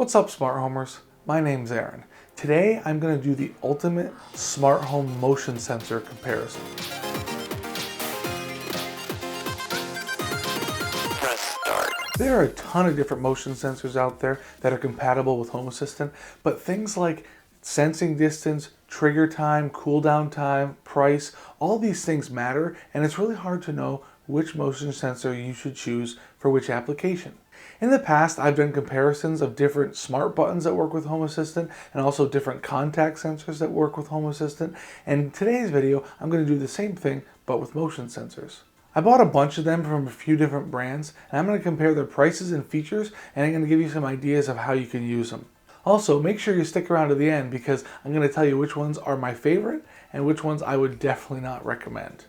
What's up, smart homers? My name's Aaron. Today I'm going to do the ultimate smart home motion sensor comparison. Press start. There are a ton of different motion sensors out there that are compatible with Home Assistant, but things like sensing distance, trigger time, cooldown time, price, all these things matter, and it's really hard to know which motion sensor you should choose for which application. In the past, I've done comparisons of different smart buttons that work with Home Assistant and also different contact sensors that work with Home Assistant. And in today's video, I'm going to do the same thing, but with motion sensors. I bought a bunch of them from a few different brands, and I'm going to compare their prices and features, and I'm going to give you some ideas of how you can use them. Also, make sure you stick around to the end because I'm going to tell you which ones are my favorite and which ones I would definitely not recommend.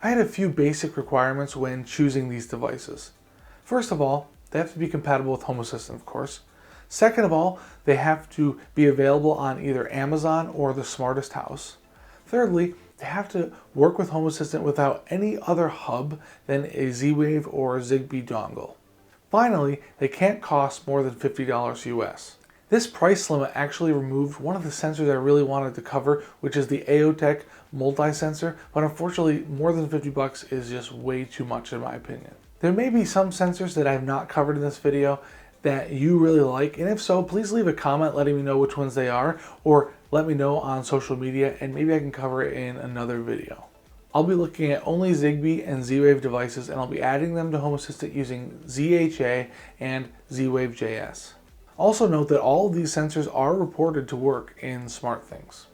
I had a few basic requirements when choosing these devices. First of all, they have to be compatible with Home Assistant, of course. Second of all, they have to be available on either Amazon or the Smartest House. Thirdly, they have to work with Home Assistant without any other hub than a Z-Wave or a Zigbee dongle. Finally, they can't cost more than $50 US. This price limit actually removed one of the sensors I really wanted to cover, which is the AOTech multi-sensor, but unfortunately more than 50 bucks is just way too much in my opinion. There may be some sensors that I have not covered in this video that you really like, and if so, please leave a comment letting me know which ones they are, or let me know on social media and maybe I can cover it in another video. I'll be looking at only Zigbee and Z-Wave devices, and I'll be adding them to Home Assistant using ZHA and Z-Wave.js. Also note that all of these sensors are reported to work in SmartThings.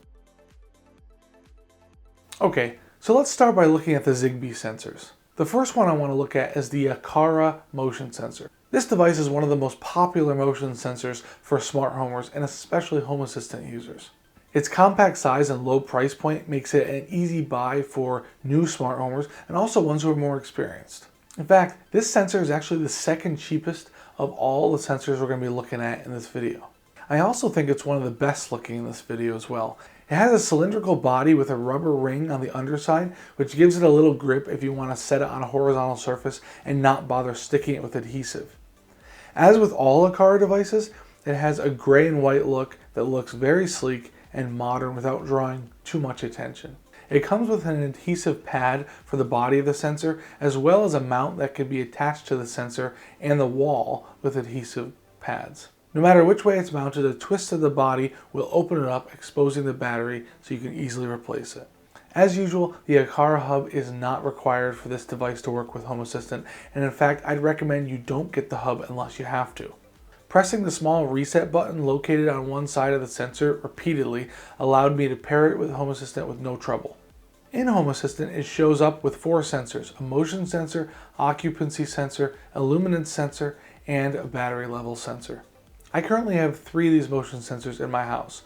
Okay, so let's start by looking at the Zigbee sensors. The first one I want to look at is the Aqara motion sensor. This device is one of the most popular motion sensors for smart homers and especially Home Assistant users. Its compact size and low price point makes it an easy buy for new smart homers and also ones who are more experienced. In fact, this sensor is actually the second cheapest of all the sensors we're going to be looking at in this video. I also think it's one of the best looking in this video as well. It has a cylindrical body with a rubber ring on the underside, which gives it a little grip if you want to set it on a horizontal surface and not bother sticking it with adhesive. As with all Aqara devices, it has a gray and white look that looks very sleek and modern without drawing too much attention. It comes with an adhesive pad for the body of the sensor, as well as a mount that can be attached to the sensor and the wall with adhesive pads. No matter which way it's mounted, a twist of the body will open it up, exposing the battery so you can easily replace it. As usual, the Aqara hub is not required for this device to work with Home Assistant, and in fact, I'd recommend you don't get the hub unless you have to. Pressing the small reset button located on one side of the sensor repeatedly allowed me to pair it with Home Assistant with no trouble. In Home Assistant, it shows up with 4 sensors: a motion sensor, occupancy sensor, a luminance sensor, and a battery level sensor. I currently have 3 of these motion sensors in my house.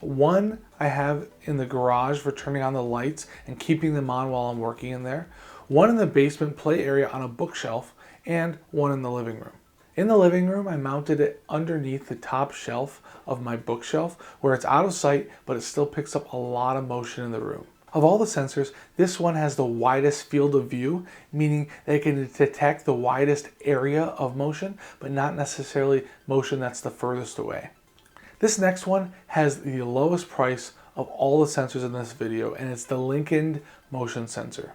One I have in the garage for turning on the lights and keeping them on while I'm working in there, one in the basement play area on a bookshelf, and one in the living room. In the living room, I mounted it underneath the top shelf of my bookshelf where it's out of sight, but it still picks up a lot of motion in the room. Of all the sensors, this one has the widest field of view, meaning that it can detect the widest area of motion, but not necessarily motion that's the furthest away. This next one has the lowest price of all the sensors in this video, and it's the Linkind motion sensor.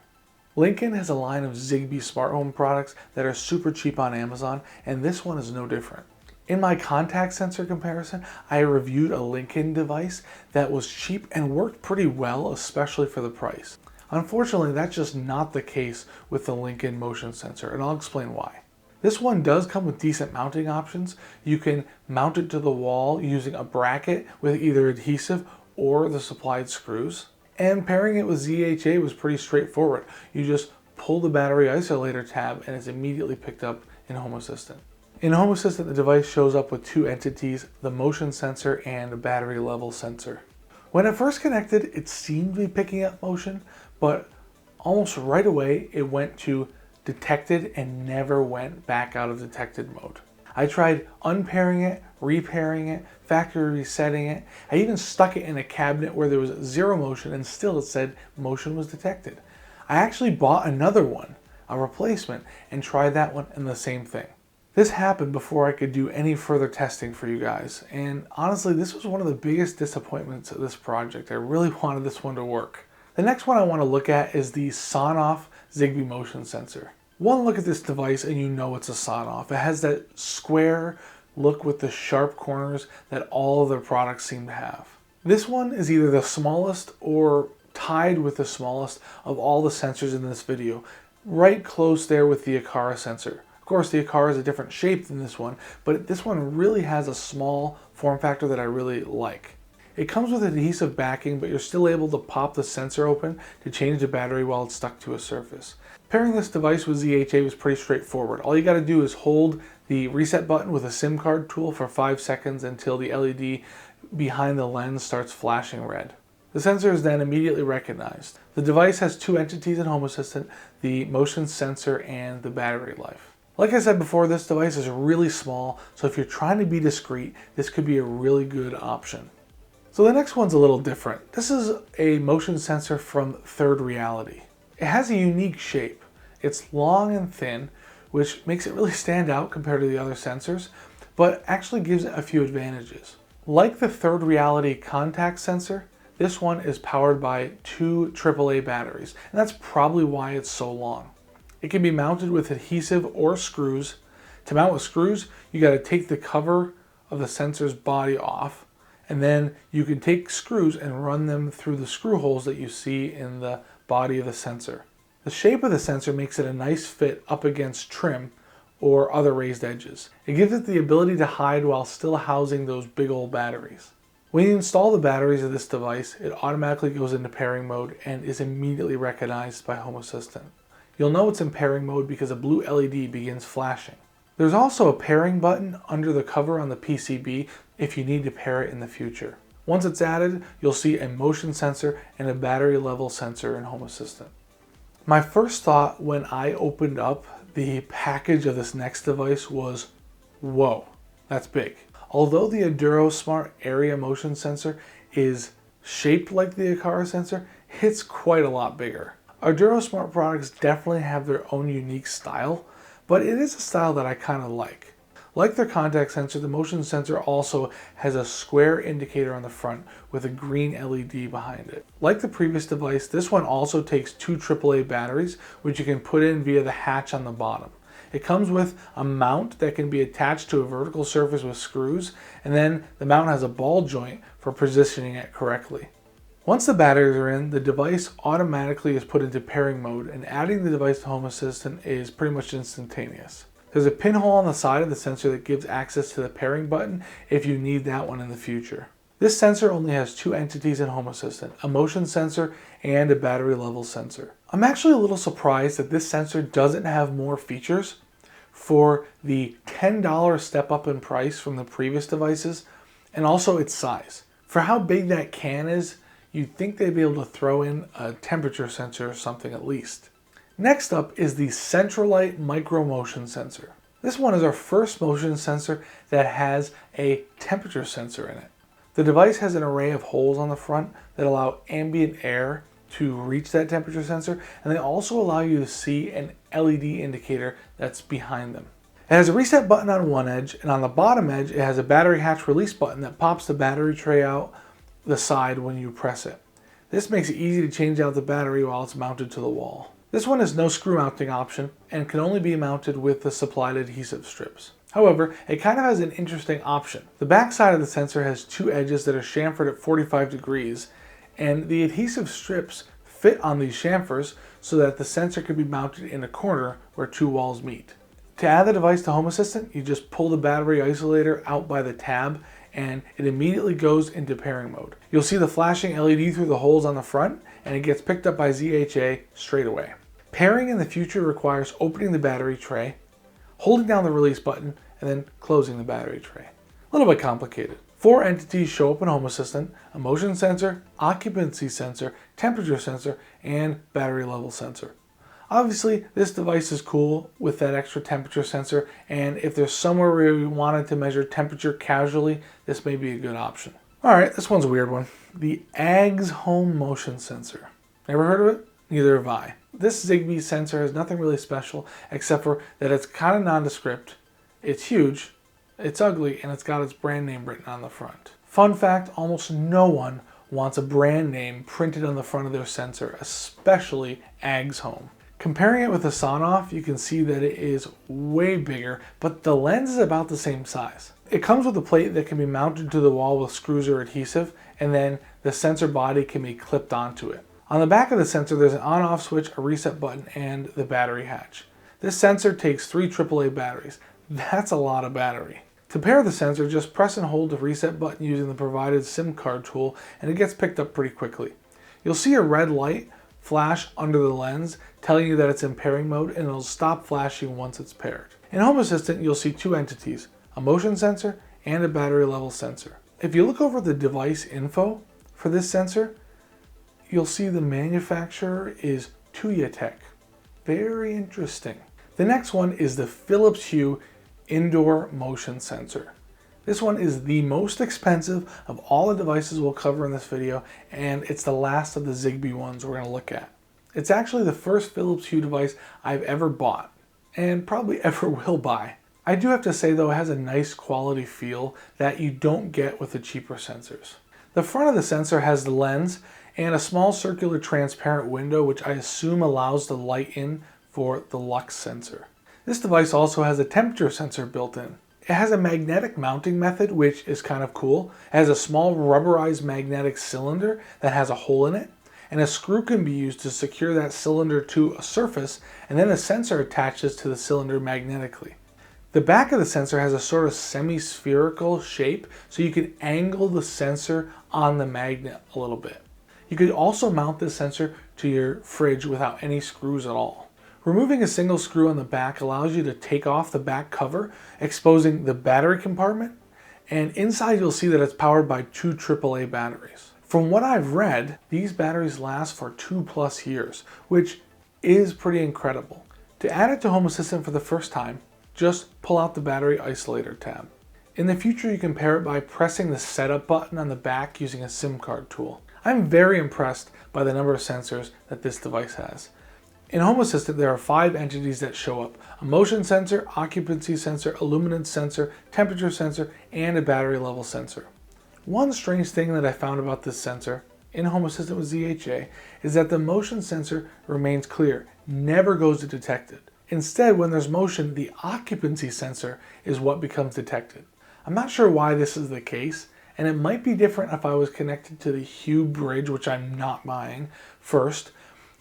Linkind has a line of Zigbee smart home products that are super cheap on Amazon, and this one is no different. In my contact sensor comparison, I reviewed a Linkind device that was cheap and worked pretty well, especially for the price. Unfortunately, that's just not the case with the Linkind motion sensor, and I'll explain why. This one does come with decent mounting options. You can mount it to the wall using a bracket with either adhesive or the supplied screws. And pairing it with ZHA was pretty straightforward. You just pull the battery isolator tab and it's immediately picked up in Home Assistant. In Home Assistant, the device shows up with 2 entities, the motion sensor and a battery level sensor. When it first connected, it seemed to be picking up motion, but almost right away it went to detected and never went back out of detected mode. I tried unpairing it, repairing it, factory resetting it. I even stuck it in a cabinet where there was 0 motion and still it said motion was detected. I actually bought another one, a replacement, and tried that one and the same thing. This happened before I could do any further testing for you guys, and honestly this was one of the biggest disappointments of this project. I really wanted this one to work. The next one I want to look at is the Sonoff Zigbee motion sensor. One look at this device and you know it's a Sonoff. It has that square look with the sharp corners that all of their products seem to have. This one is either the smallest or tied with the smallest of all the sensors in this video, right close there with the Aqara sensor. Of course, the Aqara is a different shape than this one, but this one really has a small form factor that I really like. It comes with adhesive backing, but you're still able to pop the sensor open to change the battery while it's stuck to a surface. Pairing this device with ZHA was pretty straightforward. All you got to do is hold the reset button with a SIM card tool for 5 seconds until the LED behind the lens starts flashing red. The sensor is then immediately recognized. The device has two entities in Home Assistant, the motion sensor and the battery life. Like I said before, this device is really small, so if you're trying to be discreet, this could be a really good option. So the next one's a little different. This is a motion sensor from ThirdReality. It has a unique shape. It's long and thin, which makes it really stand out compared to the other sensors, but actually gives it a few advantages. Like the ThirdReality contact sensor, this one is powered by 2 AAA batteries, and that's probably why it's so long. It can be mounted with adhesive or screws. To mount with screws, you got to take the cover of the sensor's body off, and then you can take screws and run them through the screw holes that you see in the body of the sensor. The shape of the sensor makes it a nice fit up against trim or other raised edges. It gives it the ability to hide while still housing those big old batteries. When you install the batteries of this device, it automatically goes into pairing mode and is immediately recognized by Home Assistant. You'll know it's in pairing mode because a blue LED begins flashing. There's also a pairing button under the cover on the PCB if you need to pair it in the future. Once it's added, you'll see a motion sensor and a battery level sensor in Home Assistant. My first thought when I opened up the package of this next device was, whoa, that's big. Although the AduroSmart area motion sensor is shaped like the Aqara sensor, it's quite a lot bigger. AduroSmart products definitely have their own unique style, but it is a style that I kind of like. Like their contact sensor, the motion sensor also has a square indicator on the front with a green LED behind it. Like the previous device, this one also takes 2 AAA batteries, which you can put in via the hatch on the bottom. It comes with a mount that can be attached to a vertical surface with screws, and then the mount has a ball joint for positioning it correctly. Once the batteries are in, the device automatically is put into pairing mode, and adding the device to Home Assistant is pretty much instantaneous. There's a pinhole on the side of the sensor that gives access to the pairing button if you need that one in the future. This sensor only has 2 entities in Home Assistant, a motion sensor and a battery level sensor. I'm actually a little surprised that this sensor doesn't have more features for the $10 step up in price from the previous devices, and also its size. For how big that can is, you'd think they'd be able to throw in a temperature sensor or something at least. Next up is the Centralite micro motion sensor. This one is our first motion sensor that has a temperature sensor in it. The device has an array of holes on the front that allow ambient air to reach that temperature sensor, and they also allow you to see an LED indicator that's behind them. It has a reset button on one edge, and on the bottom edge it has a battery hatch release button that pops the battery tray out the side when you press it. This makes it easy to change out the battery while it's mounted to the wall. This one has no screw mounting option and can only be mounted with the supplied adhesive strips. However, it kind of has an interesting option. The back side of the sensor has 2 edges that are chamfered at 45 degrees, and the adhesive strips fit on these chamfers so that the sensor can be mounted in a corner where 2 walls meet. To add the device to Home Assistant, you just pull the battery isolator out by the tab and it immediately goes into pairing mode. You'll see the flashing LED through the holes on the front, and it gets picked up by ZHA straight away. Pairing in the future requires opening the battery tray, holding down the release button, and then closing the battery tray. A little bit complicated. 4 entities show up in Home Assistant: a motion sensor, occupancy sensor, temperature sensor, and battery level sensor. Obviously, this device is cool with that extra temperature sensor, and if there's somewhere where you wanted to measure temperature casually, this may be a good option. Alright, this one's a weird one. The AGSHOME motion sensor. Never heard of it? Neither have I. This Zigbee sensor has nothing really special except for that it's kind of nondescript. It's huge, it's ugly, and it's got its brand name written on the front. Fun fact, almost no one wants a brand name printed on the front of their sensor, especially AGSHOME. Comparing it with the Sonoff, you can see that it is way bigger, but the lens is about the same size. It comes with a plate that can be mounted to the wall with screws or adhesive, and then the sensor body can be clipped onto it. On the back of the sensor, there's an on-off switch, a reset button, and the battery hatch. This sensor takes 3 AAA batteries. That's a lot of battery. To pair the sensor, just press and hold the reset button using the provided SIM card tool, and it gets picked up pretty quickly. You'll see a red light flash under the lens telling you that it's in pairing mode, and it'll stop flashing once it's paired. In Home Assistant, you'll see 2 entities, a motion sensor and a battery level sensor. If you look over the device info for this sensor, you'll see the manufacturer is Tuyatech. Very interesting. The next one is the Philips Hue indoor motion sensor. This one is the most expensive of all the devices we'll cover in this video, and it's the last of the Zigbee ones we're going to look at. It's actually the first Philips Hue device I've ever bought, and probably ever will buy. I do have to say though, it has a nice quality feel that you don't get with the cheaper sensors. The front of the sensor has the lens and a small circular transparent window, which I assume allows the light in for the lux sensor. This device also has a temperature sensor built in. It has a magnetic mounting method, which is kind of cool. It has a small rubberized magnetic cylinder that has a hole in it, and a screw can be used to secure that cylinder to a surface, and then a sensor attaches to the cylinder magnetically. The back of the sensor has a sort of semi-spherical shape, so you can angle the sensor on the magnet a little bit. You could also mount this sensor to your fridge without any screws at all. Removing a single screw on the back allows you to take off the back cover, exposing the battery compartment, and inside you'll see that it's powered by 2 AAA batteries. From what I've read, these batteries last for 2+ years, which is pretty incredible. To add it to Home Assistant for the first time, just pull out the battery isolator tab. In the future, you can pair it by pressing the setup button on the back using a SIM card tool. I'm very impressed by the number of sensors that this device has. In Home Assistant, there are 5 entities that show up: a motion sensor, occupancy sensor, a luminance sensor, temperature sensor, and a battery level sensor. One strange thing that I found about this sensor in Home Assistant with ZHA is that the motion sensor remains clear, never goes detected. Instead, when there's motion, the occupancy sensor is what becomes detected. I'm not sure why this is the case, and it might be different if I was connected to the Hue bridge, which I'm not buying, first,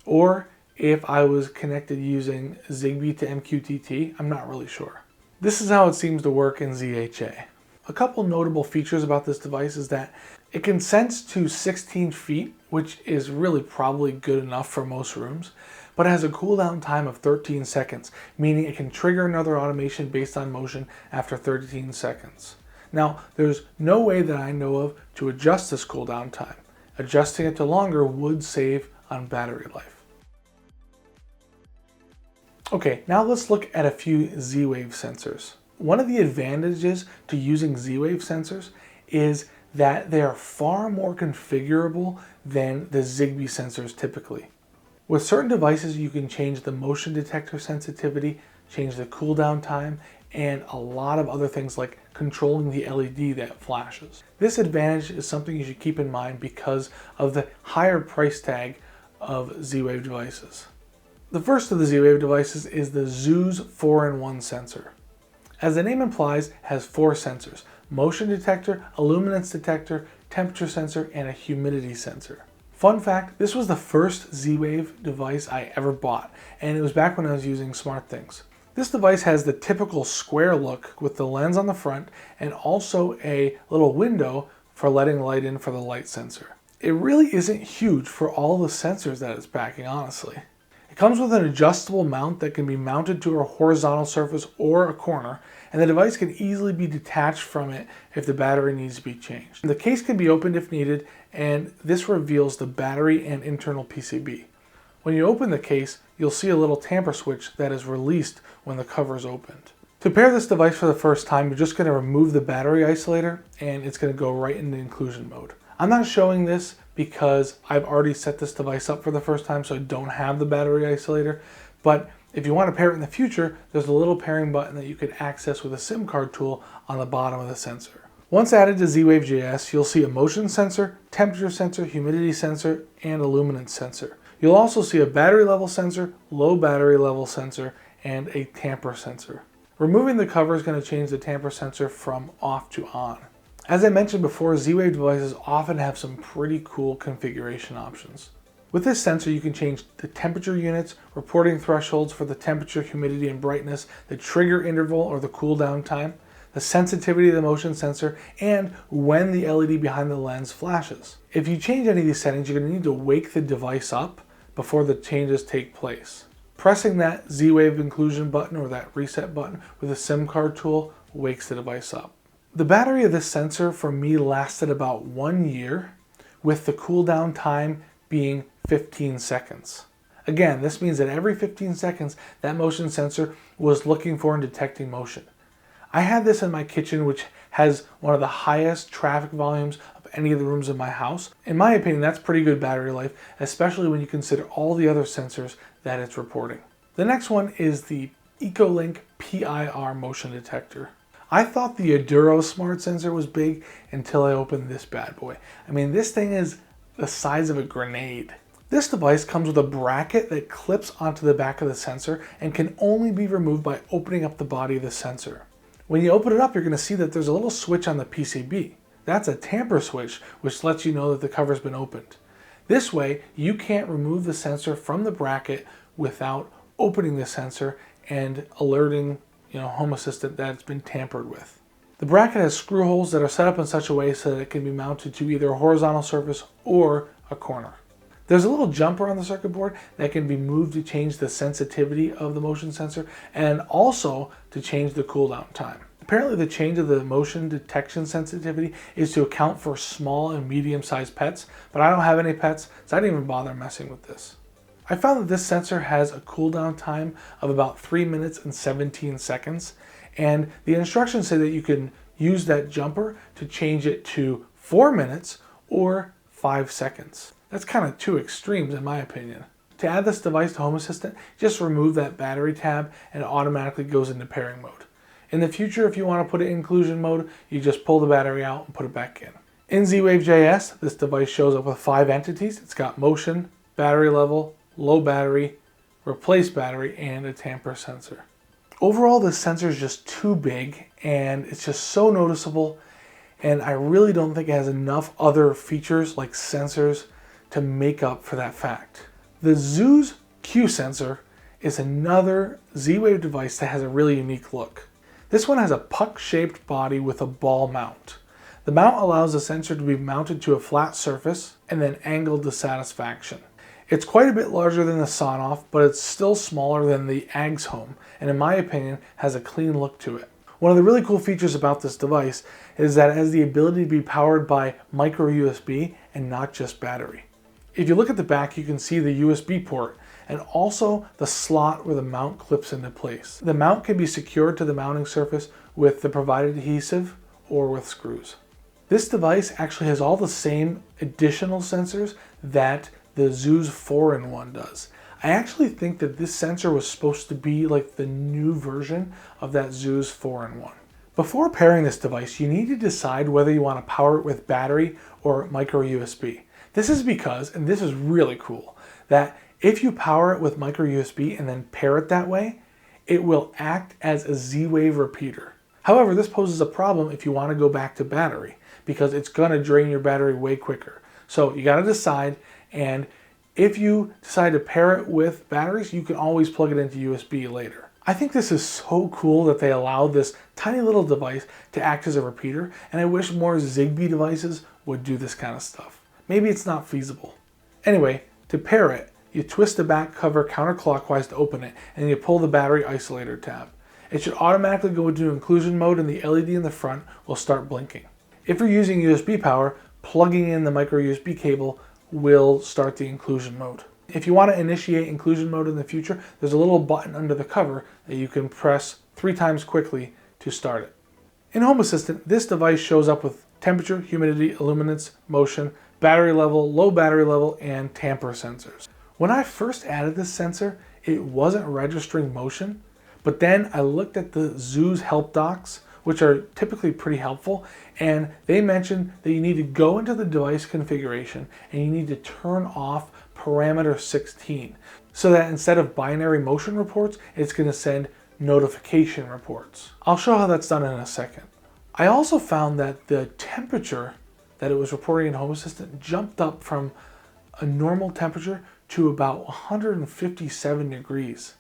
or if I was connected using Zigbee to MQTT. I'm not really sure. This is how it seems to work in ZHA. A couple notable features about this device is that it can sense to 16 feet, which is really probably good enough for most rooms, but it has a cooldown time of 13 seconds, meaning it can trigger another automation based on motion after 13 seconds. Now, there's no way that I know of to adjust this cooldown time. Adjusting it to longer would save on battery life. Okay, now let's look at a few Z-Wave sensors. One of the advantages to using Z-Wave sensors is that they are far more configurable than the Zigbee sensors typically. With certain devices, you can change the motion detector sensitivity, change the cooldown time, and a lot of other things like controlling the LED that flashes. This advantage is something you should keep in mind because of the higher price tag of Z-Wave devices. The first of the Z-Wave devices is the Zooz 4-in-1 sensor. As the name implies, it has 4 sensors: motion detector, a luminance detector, temperature sensor, and a humidity sensor. Fun fact, this was the first Z-Wave device I ever bought, and it was back when I was using SmartThings. This device has the typical square look with the lens on the front and also a little window for letting light in for the light sensor. It really isn't huge for all the sensors that it's packing, honestly. It comes with an adjustable mount that can be mounted to a horizontal surface or a corner, and the device can easily be detached from it if the battery needs to be changed. The case can be opened if needed, and this reveals the battery and internal PCB. When you open the case, you'll see a little tamper switch that is released when the cover is opened. To pair this device for the first time, you're just going to remove the battery isolator, and it's going to go right into inclusion mode. I'm not showing this because I've already set this device up for the first time, so I don't have the battery isolator, but If you want to pair it in the future, there's a little pairing button that you can access with a SIM card tool on the bottom of the sensor. Once added to Z-Wave.js, you'll see a motion sensor, temperature sensor, humidity sensor, and a luminance sensor. You'll also see a battery level sensor, low battery level sensor, and a tamper sensor. Removing the cover is going to change the tamper sensor from off to on. As I mentioned before, Z-Wave devices often have some pretty cool configuration options. With this sensor, you can change the temperature units, reporting thresholds for the temperature, humidity, and brightness, the trigger interval or the cool down time, the sensitivity of the motion sensor, and when the LED behind the lens flashes. If you change any of these settings, you're going to need to wake the device up before the changes take place. Pressing that Z-Wave inclusion button or that reset button with a SIM card tool wakes the device up. The battery of this sensor for me lasted about 1 year, with the cool down time being 15 seconds. Again, this means that every 15 seconds, that motion sensor was looking for and detecting motion. I had this in my kitchen, which has one of the highest traffic volumes of any of the rooms in my house. In my opinion, that's pretty good battery life, especially when you consider all the other sensors that it's reporting. The next one is the Ecolink PIR motion detector. I thought the AduroSmart sensor was big until I opened this bad boy. I mean, this thing is the size of a grenade. This device comes with a bracket that clips onto the back of the sensor and can only be removed by opening up the body of the sensor. When you open it up, you're going to see that there's a little switch on the PCB. That's a tamper switch, which lets you know that the cover's been opened. This way, you can't remove the sensor from the bracket without opening the sensor and alerting Home Assistant that it's been tampered with. The bracket has screw holes that are set up in such a way so that it can be mounted to either a horizontal surface or a corner. There's a little jumper on the circuit board that can be moved to change the sensitivity of the motion sensor and also to change the cooldown time. Apparently the change of the motion detection sensitivity is to account for small and medium-sized pets, but I don't have any pets, so I didn't even bother messing with this. I found that this sensor has a cooldown time of about 3 minutes and 17 seconds, and the instructions say that you can use that jumper to change it to 4 minutes or 5 seconds. That's kind of two extremes in my opinion. To add this device to Home Assistant, just remove that battery tab and it automatically goes into pairing mode. In the future, if you want to put it in inclusion mode, you just pull the battery out and put it back in. In Z-Wave.js, this device shows up with 5 entities. It's got motion, battery level, low battery, replace battery, and a tamper sensor. Overall, this sensor is just too big and it's just so noticeable, and I really don't think it has enough other features like sensors to make up for that fact. The Zooz Q sensor is another Z-Wave device that has a really unique look. This one has a puck-shaped body with a ball mount. The mount allows the sensor to be mounted to a flat surface and then angled to satisfaction. It's quite a bit larger than the Sonoff, but it's still smaller than the AGSHOME, and in my opinion has a clean look to it. One of the really cool features about this device is that it has the ability to be powered by micro USB and not just battery. If you look at the back, you can see the USB port and also the slot where the mount clips into place. The mount can be secured to the mounting surface with the provided adhesive or with screws. This device actually has all the same additional sensors that the Zooz 4-in-1 does. I actually think that this sensor was supposed to be like the new version of that Zooz 4-in-1. Before pairing this device, you need to decide whether you want to power it with battery or micro USB. This is because, and this is really cool, that if you power it with micro USB and then pair it that way, it will act as a Z-Wave repeater. However, this poses a problem if you want to go back to battery, because it's going to drain your battery way quicker. So you got to decide, and if you decide to pair it with batteries, you can always plug it into USB later. I think this is so cool that they allowed this tiny little device to act as a repeater, and I wish more Zigbee devices would do this kind of stuff. Maybe it's not feasible. Anyway, to pair it, you twist the back cover counterclockwise to open it, and you pull the battery isolator tab. It should automatically go into inclusion mode and the LED in the front will start blinking. If you're using USB power, plugging in the micro USB cable will start the inclusion mode. If you want to initiate inclusion mode in the future, there's a little button under the cover that you can press 3 times quickly to start it. In Home Assistant, this device shows up with temperature, humidity, illuminance, motion, battery level, low battery level, and tamper sensors. When I first added this sensor, it wasn't registering motion. But then I looked at the Zooz help docs, which are typically pretty helpful, and they mentioned that you need to go into the device configuration and you need to turn off parameter 16 so that instead of binary motion reports, it's going to send notification reports. I'll show how that's done in a second. I also found that the temperature that it was reporting in Home Assistant jumped up from a normal temperature to about 157 degrees.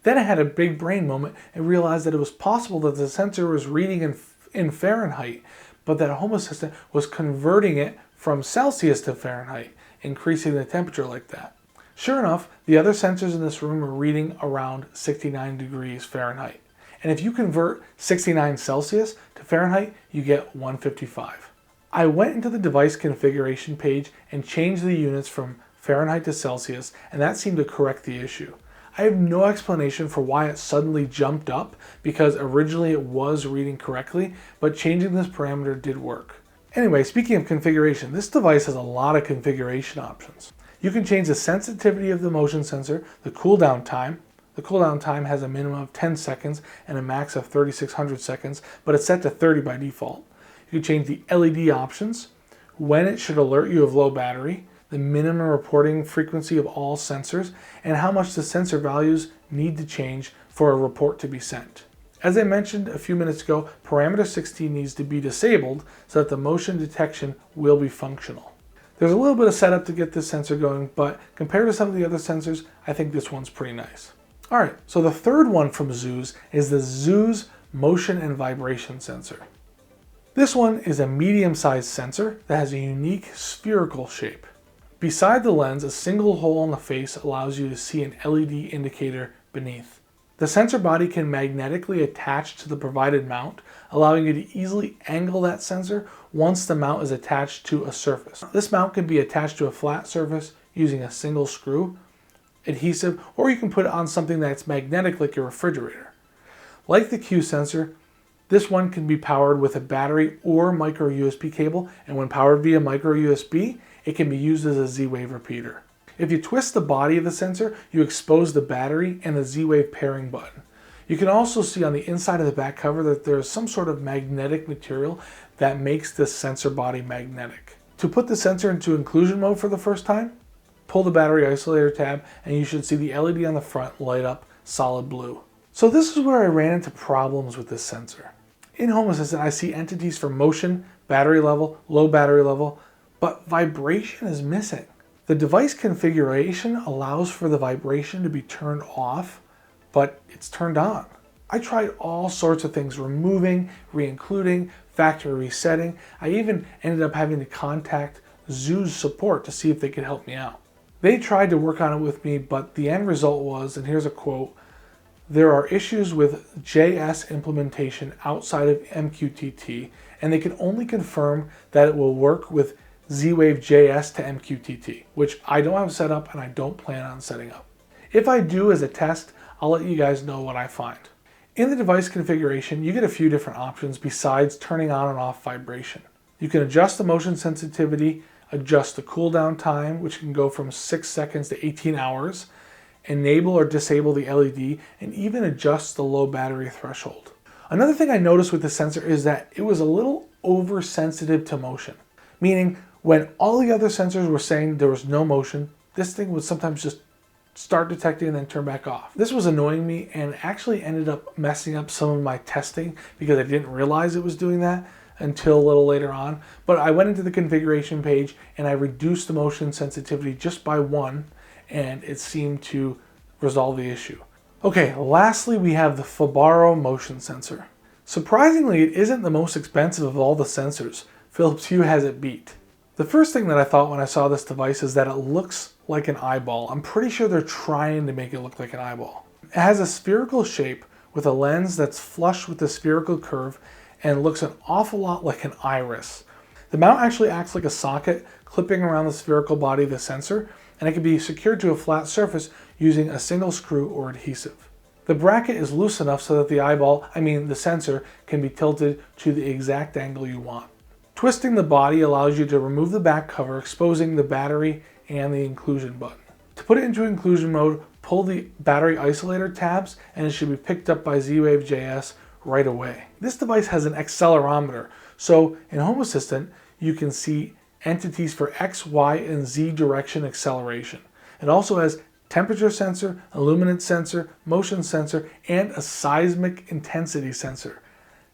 Then I had a big brain moment and realized that it was possible that the sensor was reading in Fahrenheit, but that Home Assistant was converting it from Celsius to Fahrenheit, increasing the temperature like that. Sure enough, the other sensors in this room were reading around 69 degrees Fahrenheit. And if you convert 69 Celsius to Fahrenheit, you get 155. I went into the device configuration page and changed the units from Fahrenheit to Celsius, and that seemed to correct the issue. I have no explanation for why it suddenly jumped up, because originally it was reading correctly, but changing this parameter did work. Anyway, speaking of configuration, this device has a lot of configuration options. You can change the sensitivity of the motion sensor, the cooldown time. The cooldown time has a minimum of 10 seconds and a max of 3600 seconds, but it's set to 30 by default. You can change the LED options, when it should alert you of low battery, the minimum reporting frequency of all sensors, and how much the sensor values need to change for a report to be sent. As I mentioned a few minutes ago, parameter 16 needs to be disabled so that the motion detection will be functional. There's a little bit of setup to get this sensor going, but compared to some of the other sensors, I think this one's pretty nice. Alright, so the third one from Zooz is the Zooz motion and vibration sensor. This one is a medium-sized sensor that has a unique spherical shape. Beside the lens, a single hole in the face allows you to see an LED indicator beneath. The sensor body can magnetically attach to the provided mount, allowing you to easily angle that sensor once the mount is attached to a surface. This mount can be attached to a flat surface using a single screw, adhesive, or you can put it on something that's magnetic like your refrigerator. Like the Q sensor, this one can be powered with a battery or micro USB cable, and when powered via micro USB, it can be used as a Z-Wave repeater. If you twist the body of the sensor, you expose the battery and the Z-Wave pairing button. You can also see on the inside of the back cover that there is some sort of magnetic material that makes this sensor body magnetic. To put the sensor into inclusion mode for the first time, pull the battery isolator tab and you should see the LED on the front light up solid blue. So this is where I ran into problems with this sensor. In Home Assistant, I see entities for motion, battery level, low battery level, but vibration is missing. The device configuration allows for the vibration to be turned off, but it's turned on. I tried all sorts of things, removing, re-including, factory resetting. I even ended up having to contact Zooz support to see if they could help me out. They tried to work on it with me, but the end result was, and here's a quote, "There are issues with JS implementation outside of MQTT, and they can only confirm that it will work with Z-Wave JS to MQTT, which I don't have set up and I don't plan on setting up. If I do as a test, I'll let you guys know what I find." In the device configuration, you get a few different options besides turning on and off vibration. You can adjust the motion sensitivity, adjust the cooldown time, which can go from 6 seconds to 18 hours, enable or disable the LED, and even adjust the low battery threshold. Another thing I noticed with the sensor is that it was a little oversensitive to motion, meaning when all the other sensors were saying there was no motion, this thing would sometimes just start detecting and then turn back off. This was annoying me and actually ended up messing up some of my testing because I didn't realize it was doing that until a little later on. But I went into the configuration page and I reduced the motion sensitivity just by 1, and it seemed to resolve the issue. Okay, lastly we have the Fibaro motion sensor. Surprisingly, it isn't the most expensive of all the sensors. Philips Hue has it beat. The first thing that I thought when I saw this device is that it looks like an eyeball. I'm pretty sure they're trying to make it look like an eyeball. It has a spherical shape with a lens that's flush with the spherical curve and looks an awful lot like an iris. The mount actually acts like a socket clipping around the spherical body of the sensor, and it can be secured to a flat surface using a single screw or adhesive. The bracket is loose enough so that the sensor can be tilted to the exact angle you want. Twisting the body allows you to remove the back cover, exposing the battery and the inclusion button. To put it into inclusion mode, pull the battery isolator tabs and it should be picked up by Z-Wave.js right away. This device has an accelerometer, so in Home Assistant you can see entities for X, Y, and Z direction acceleration. It also has temperature sensor, illuminance sensor, motion sensor, and a seismic intensity sensor.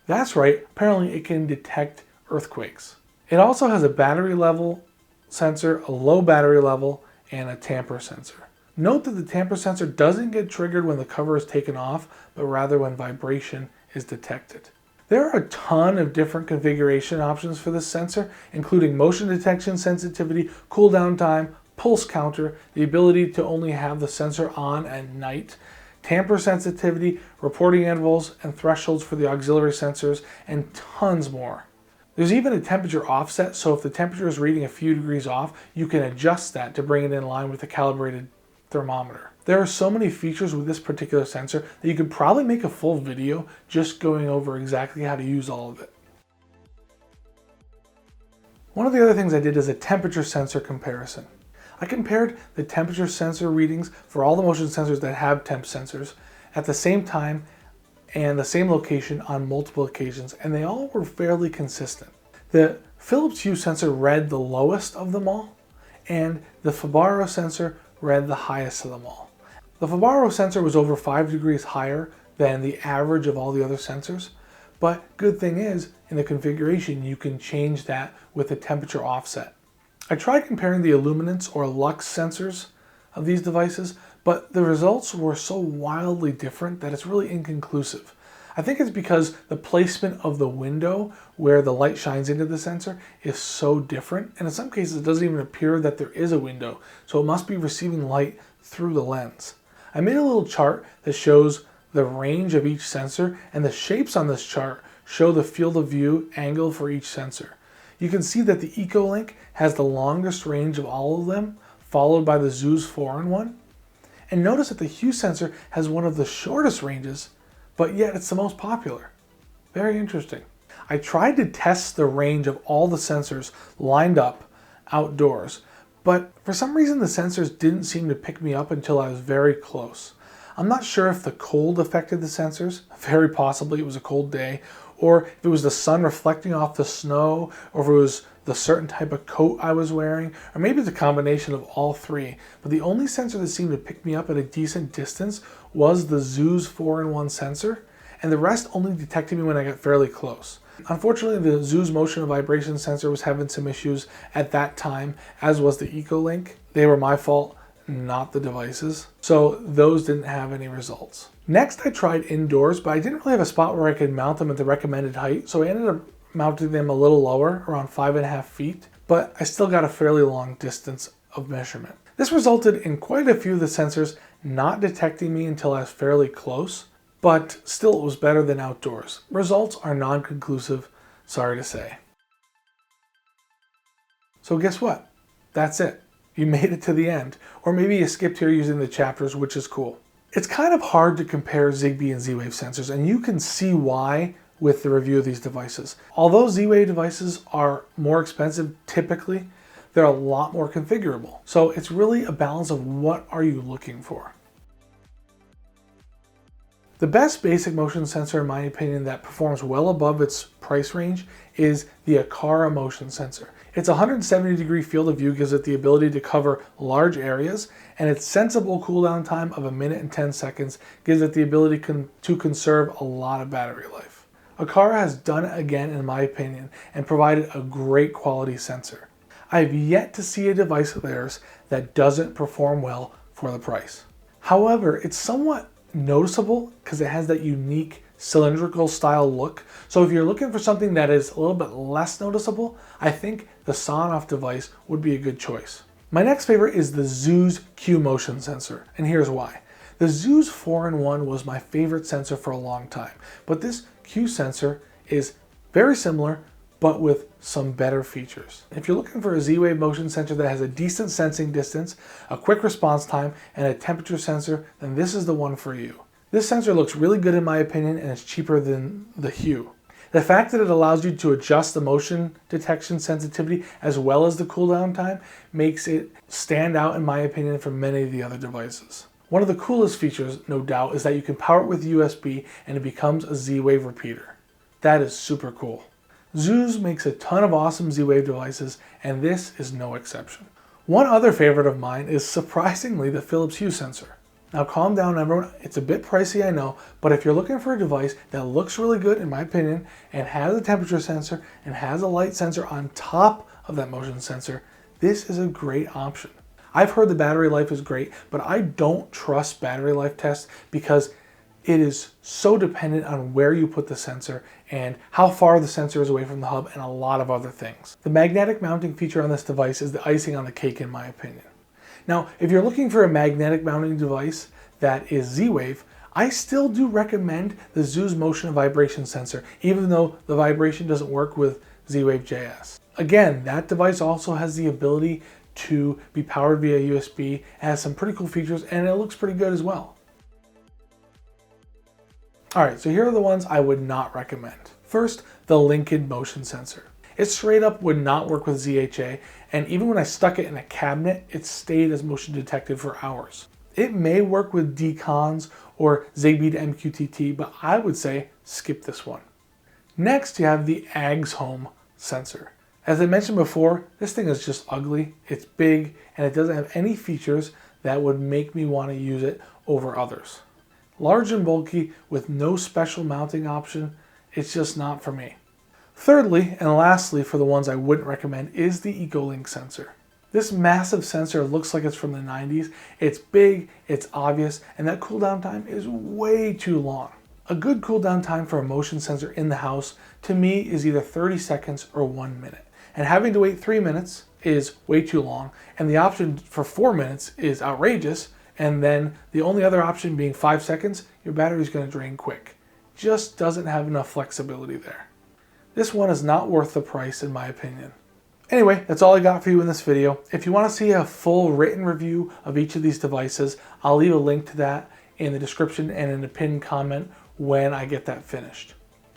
That's right, apparently it can detect earthquakes. It also has a battery level sensor, a low battery level, and a tamper sensor. Note that the tamper sensor doesn't get triggered when the cover is taken off, but rather when vibration is detected. There are a ton of different configuration options for this sensor, including motion detection sensitivity, cooldown time, pulse counter, the ability to only have the sensor on at night, tamper sensitivity, reporting intervals, and thresholds for the auxiliary sensors, and tons more. There's even a temperature offset, so if the temperature is reading a few degrees off, you can adjust that to bring it in line with the calibrated thermometer. There are so many features with this particular sensor that you could probably make a full video just going over exactly how to use all of it. One of the other things I did is a temperature sensor comparison. I compared the temperature sensor readings for all the motion sensors that have temp sensors at the same time and the same location on multiple occasions, and they all were fairly consistent. The Philips Hue sensor read the lowest of them all, and the Fibaro sensor read the highest of them all. The Fibaro sensor was over 5 degrees higher than the average of all the other sensors, but good thing is, in the configuration, you can change that with a temperature offset. I tried comparing the illuminance or lux sensors of these devices, but the results were so wildly different that it's really inconclusive. I think it's because the placement of the window where the light shines into the sensor is so different, and in some cases it doesn't even appear that there is a window, so it must be receiving light through the lens. I made a little chart that shows the range of each sensor, and the shapes on this chart show the field of view angle for each sensor. You can see that the Ecolink has the longest range of all of them, followed by the Zooz 4-in-1. And notice that the Hue sensor has one of the shortest ranges, but yet it's the most popular. Very interesting. I tried to test the range of all the sensors lined up outdoors, but for some reason the sensors didn't seem to pick me up until I was very close. I'm not sure if the cold affected the sensors, very possibly it was a cold day, or if it was the sun reflecting off the snow, or if it was the certain type of coat I was wearing, or maybe it's a combination of all three. But the only sensor that seemed to pick me up at a decent distance was the Zooz 4-in-1 sensor, and the rest only detected me when I got fairly close. Unfortunately, the Zooz motion and vibration sensor was having some issues at that time, as was the Ecolink. They were my fault, not the devices. So those didn't have any results. Next, I tried indoors, but I didn't really have a spot where I could mount them at the recommended height, so I ended up mounting them a little lower, around 5.5 feet, but I still got a fairly long distance of measurement. This resulted in quite a few of the sensors not detecting me until I was fairly close, but still it was better than outdoors. Results are non-conclusive, sorry to say. So guess what? That's it. You made it to the end. Or maybe you skipped here using the chapters, which is cool. It's kind of hard to compare Zigbee and Z-Wave sensors, and you can see why with the review of these devices. Although Z-Wave devices are more expensive typically, they're a lot more configurable. So it's really a balance of what are you looking for. The best basic motion sensor, in my opinion, that performs well above its price range is the Aqara motion sensor. Its 170-degree field of view gives it the ability to cover large areas, and its sensible cooldown time of 1 minute and 10 seconds gives it the ability to conserve a lot of battery life. Aqara has done it again, in my opinion, and provided a great quality sensor. I have yet to see a device of theirs that doesn't perform well for the price. However, it's somewhat noticeable because it has that unique cylindrical style look. So if you're looking for something that is a little bit less noticeable, I think the Sonoff device would be a good choice. My next favorite is the Zooz Q motion sensor, and here's why. The Zooz 4-in-1 was my favorite sensor for a long time, but this Q sensor is very similar, but with some better features. If you're looking for a Z-Wave motion sensor that has a decent sensing distance, a quick response time, and a temperature sensor, then this is the one for you. This sensor looks really good in my opinion, and it's cheaper than the Hue. The fact that it allows you to adjust the motion detection sensitivity as well as the cooldown time makes it stand out in my opinion from many of the other devices. One of the coolest features, no doubt, is that you can power it with USB and it becomes a Z-Wave repeater. That is super cool. Zooz makes a ton of awesome Z-Wave devices, and this is no exception. One other favorite of mine is surprisingly the Philips Hue sensor. Now calm down everyone, it's a bit pricey I know, but if you're looking for a device that looks really good in my opinion, and has a temperature sensor and has a light sensor on top of that motion sensor, this is a great option. I've heard the battery life is great, but I don't trust battery life tests because it is so dependent on where you put the sensor and how far the sensor is away from the hub and a lot of other things. The magnetic mounting feature on this device is the icing on the cake in my opinion. Now, if you're looking for a magnetic mounting device that is Z-Wave, I still do recommend the Zooz motion and vibration sensor, even though the vibration doesn't work with Z-Wave JS. Again, that device also has the ability to be powered via USB, it has some pretty cool features, and it looks pretty good as well. Alright, so here are the ones I would not recommend. First, the Linkind motion sensor. It straight up would not work with ZHA, and even when I stuck it in a cabinet, it stayed as motion detected for hours. It may work with Decons or Zigbee to MQTT, but I would say skip this one. Next, you have the AGSHOME sensor. As I mentioned before, this thing is just ugly, it's big, and it doesn't have any features that would make me want to use it over others. Large and bulky with no special mounting option, it's just not for me. Thirdly, and lastly for the ones I wouldn't recommend, is the Ecolink sensor. This massive sensor looks like it's from the 90s, it's big, it's obvious, and that cooldown time is way too long. A good cooldown time for a motion sensor in the house, to me, is either 30 seconds or 1 minute. And having to wait 3 minutes is way too long, and the option for 4 minutes is outrageous, and then the only other option being 5 seconds, your battery's going to drain quick. Just doesn't have enough flexibility there. This one is not worth the price in my opinion. Anyway, that's all I got for you in this video. If you want to see a full written review of each of these devices, I'll leave a link to that in the description and in a pinned comment when I get that finished.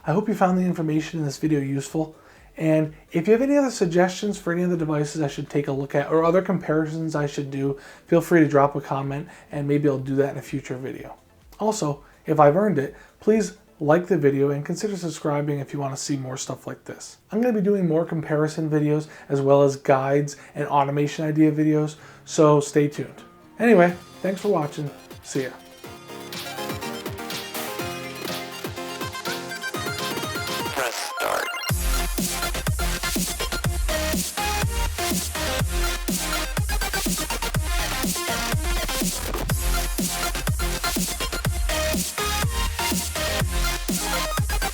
I hope you found the information in this video useful. And if you have any other suggestions for any other devices I should take a look at or other comparisons I should do, feel free to drop a comment and maybe I'll do that in a future video. Also, if I've earned it, please like the video and consider subscribing if you want to see more stuff like this. I'm going to be doing more comparison videos as well as guides and automation idea videos, so stay tuned. Anyway, thanks for watching. See ya. Press